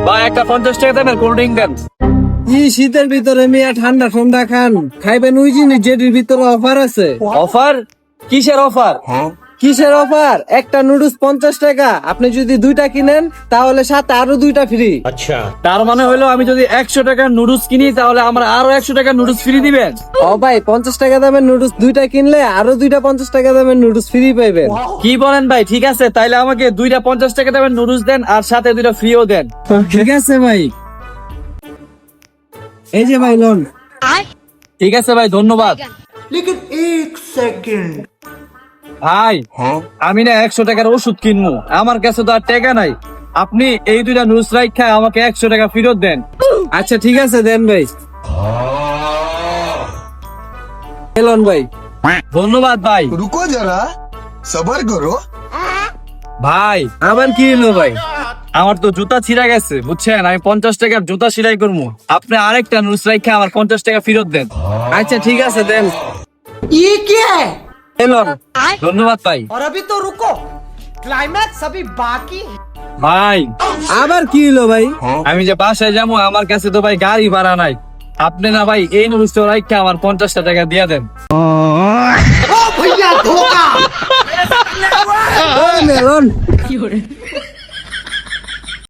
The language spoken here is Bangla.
ভাই একটা 50 টাকা দেন কোল্ড ড্রিঙ্ক দেন। এই শীতের ভিতরে মিয়া ঠান্ডা ঠান্ডা খান, খাইবেন ওই জিনিস যেটির ভিতরে অফার আছে। অফার? কিসের অফার? কিসের অফার? একটা নুডলস 50 টাকা, আপনি যদি দুইটা কিনেন তাহলে সাথে আরো দুইটা ফ্রি। তার মানে হলো আমি যদি 100 টাকার নুডলস কিনি তাহলে আমার আরো 100 টাকার নুডলস ফ্রি দিবেন? ও ভাই, 50 টাকা দামের নুডলস দুইটা কিনলে আরো দুইটা 50 টাকা দামের নুডলস ফ্রি পাইবেন। কি বলেন ভাই? ঠিক আছে, তাইলে আমাকে দুইটা 50 টাকা দেবেন নুডলস দেন আর সাথে দুইটা ফ্রিও দেন। ঠিক আছে ভাই, এই যে ভাই লোন। ঠিক আছে ভাই, ধন্যবাদ। ভাই আমি না 100 টাকার ওষুধ কিনবো, আমার কাছে তো আর টাকা নাই। আপনি এই দুইটা নুডলস রাইখা আমাকে 100 টাকা ফেরত দেন। আচ্ছা ঠিক আছে, দেন ভাই। লোন ভাই। ধন্যবাদ ভাই। रुको जरा सबर करो। ভাই আবার কি হলো ভাই? আমার তো জুতা ছিঁড়া গেছে বুঝছেন, আমি 50 টাকার জুতা সেলাই করবো, আপনি আরেকটা নুডলস রাইখা আমার 50 টাকা ফেরত দেন। আচ্ছা ঠিক আছে, দেন। ये क्या है? লোন। ধন্যবাদ ভাই। और अभी तो रुको, क्लाइमैक्स अभी बाकी है। ভাই আবার কি হলো ভাই? আমি যে বাসায় যাবো, আমার কাছে তো ভাই গাড়ি ভাড়া নাই। আপনি না ভাই এই নুডলসটা রাইখা আমার 50 টাকা দিয়ে দেন। भैया धोखा। লোন।